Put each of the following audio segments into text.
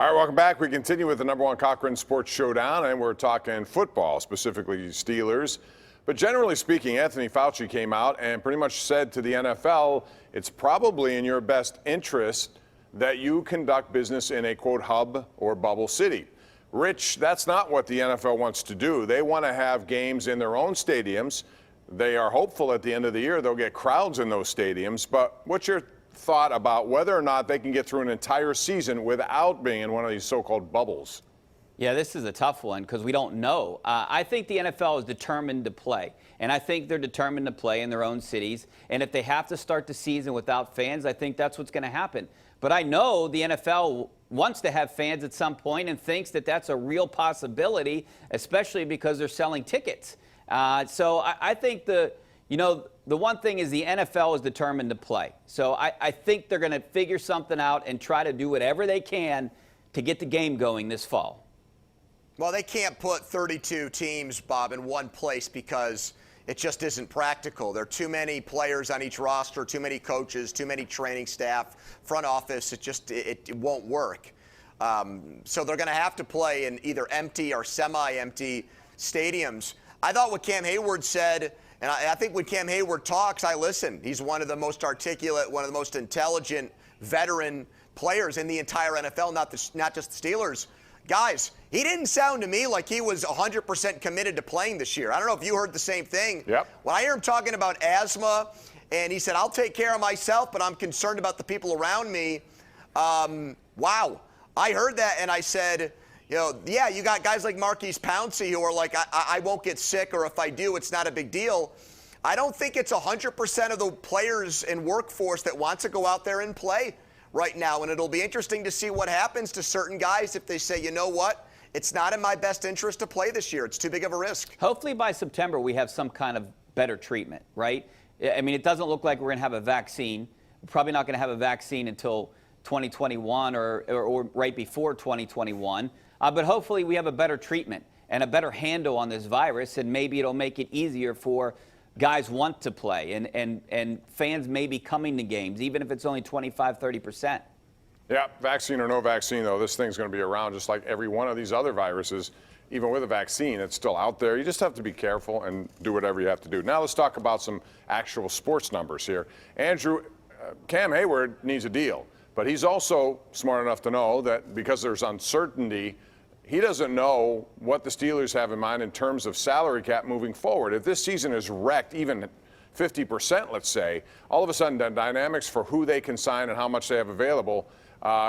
All right, welcome back. We continue with the #1 Cochran Sports Showdown, and we're talking football, specifically Steelers. But generally speaking, Anthony Fauci came out and pretty much said to the NFL, it's probably in your best interest that you conduct business in a, quote, hub or bubble city. Rich, that's not what the NFL wants to do. They want to have games in their own stadiums. They are hopeful at the end of the year they'll get crowds in those stadiums. But what's your thought about whether or not they can get through an entire season without being in one of these so-called bubbles? Yeah, this is a tough one because we don't know. I think the NFL is determined to play, and I think they're determined to play in their own cities. And if they have to start the season without fans, I think that's what's going to happen. But I know the NFL wants to have fans at some point and thinks that that's a real possibility, especially because they're selling tickets. So I think the one thing is the NFL is determined to play. So I think they're going to figure something out and try to do whatever they can to get the game going this fall. Well, they can't put 32 teams, Bob, in one place because it just isn't practical. There are too many players on each roster, too many coaches, too many training staff, front office. It won't work. So they're going to have to play in either empty or semi-empty stadiums. I thought what Cam Hayward said, and I think when Cam Hayward talks, I listen. He's one of the most articulate, one of the most intelligent veteran players in the entire NFL, not just the Steelers. Guys, he didn't sound to me like he was 100% committed to playing this year. I don't know if you heard the same thing. Yep. When I hear him talking about asthma, and he said, I'll take care of myself, but I'm concerned about the people around me. Wow. I heard that, and I said, yeah, you got guys like Maurkice Pouncey who are like, I won't get sick, or if I do, it's not a big deal. I don't think it's 100% of the players and workforce that wants to go out there and play right now, and it'll be interesting to see what happens to certain guys if they say, you know what, it's not in my best interest to play this year. It's too big of a risk. Hopefully by September we have some kind of better treatment, right? I mean, it doesn't look like we're going to have a vaccine. We're probably not going to have a vaccine until 2021 or right before 2021. But hopefully we have a better treatment and a better handle on this virus, and maybe it'll make it easier for guys want to play, and fans may be coming to games, even if it's only 25-30%. Yeah, vaccine or no vaccine, though, this thing's going to be around just like every one of these other viruses. Even with a vaccine, it's still out there. You just have to be careful and do whatever you have to do. Now let's talk about some actual sports numbers here. Andrew, Cam Hayward needs a deal, but he's also smart enough to know that because there's uncertainty, he doesn't know what the Steelers have in mind in terms of salary cap moving forward. If this season is wrecked, even 50%, let's say, all of a sudden the dynamics for who they can sign and how much they have available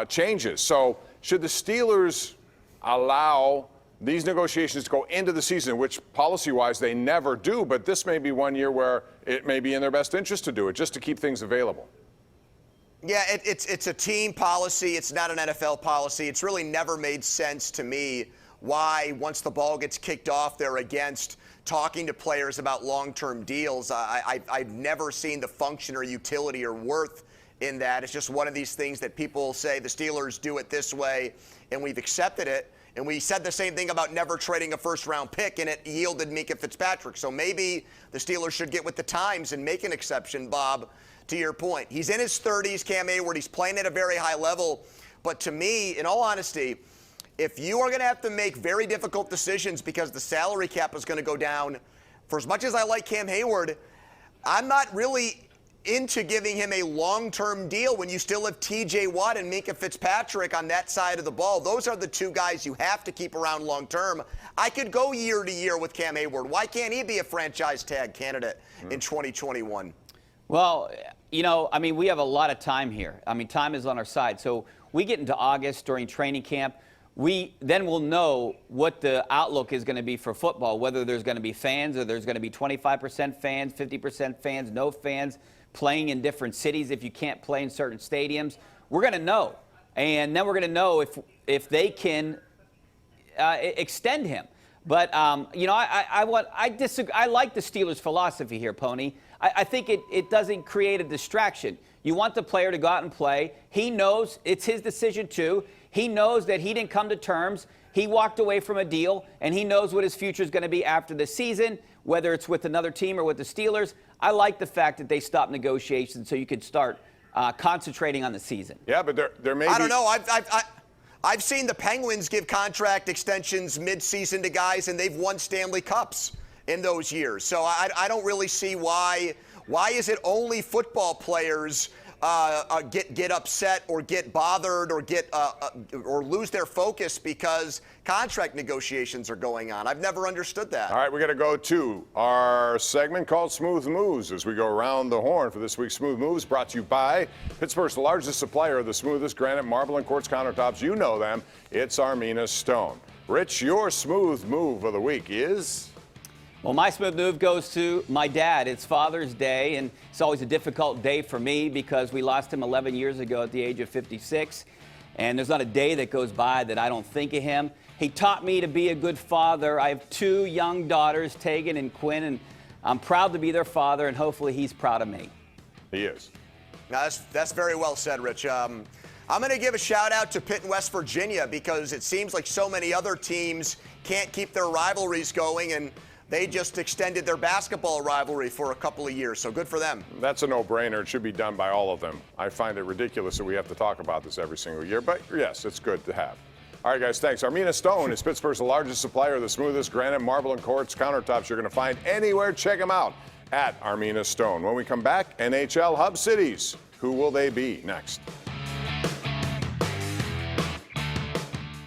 changes. So should the Steelers allow these negotiations to go into the season, which policy-wise they never do, but this may be one year where it may be in their best interest to do it, just to keep things available? Yeah, it's a team policy. It's not an NFL policy. It's really never made sense to me why, once the ball gets kicked off, they're against talking to players about long-term deals. I've never seen the function or utility or worth in that. It's just one of these things that people say the Steelers do it this way, and we've accepted it. And we said the same thing about never trading a first-round pick, and it yielded Minkah Fitzpatrick. So maybe the Steelers should get with the times and make an exception, Bob. To your point, he's in his 30s, Cam Hayward. He's playing at a very high level. But to me, in all honesty, if you are going to have to make very difficult decisions because the salary cap is going to go down, for as much as I like Cam Hayward, I'm not really into giving him a long-term deal when you still have T.J. Watt and Minkah Fitzpatrick on that side of the ball. Those are the two guys you have to keep around long-term. I could go year to year with Cam Hayward. Why can't he be a franchise tag candidate in 2021? Well, I mean, we have a lot of time here. I mean, time is on our side. So we get into August during training camp. Then we'll know what the outlook is going to be for football, whether there's going to be fans or there's going to be 25% fans, 50% fans, no fans, playing in different cities if you can't play in certain stadiums. We're going to know. And then we're going to know if they can extend him. But, I disagree. I like the Steelers' philosophy here, Pony. I think it doesn't create a distraction. You want the player to go out and play. He knows it's his decision, too. He knows that he didn't come to terms. He walked away from a deal, and he knows what his future is going to be after the season, whether it's with another team or with the Steelers. I like the fact that they stopped negotiations so you could start concentrating on the season. Yeah, but there may be... I don't know. I've seen the Penguins give contract extensions mid-season to guys, and they've won Stanley Cups in those years. So I don't really see why is it only football players get upset or get bothered or or lose their focus because contract negotiations are going on. I've never understood that. All right, we got to go to our segment called Smooth Moves as we go around the horn for this week's Smooth Moves, brought to you by Pittsburgh's largest supplier of the smoothest granite, marble, and quartz countertops. You know them. It's Armina Stone. Rich, your smooth move of the week is? Well, my smooth move goes to my dad. It's Father's Day, and it's always a difficult day for me because we lost him 11 years ago at the age of 56. And there's not a day that goes by that I don't think of him. He taught me to be a good father. I have 2 young daughters, Tegan and Quinn, and I'm proud to be their father, and hopefully he's proud of me. He is. Now, that's very well said, Rich. I'm going to give a shout out to Pitt and West Virginia because it seems like so many other teams can't keep their rivalries going, and they just extended their basketball rivalry for a couple of years, so good for them. That's a no-brainer. It should be done by all of them. I find it ridiculous that we have to talk about this every single year, but yes, it's good to have. All right, guys, thanks. Armina Stone is Pittsburgh's largest supplier of the smoothest granite, marble, and quartz countertops you're going to find anywhere. Check them out at Armina Stone. When we come back, NHL Hub Cities. Who will they be next?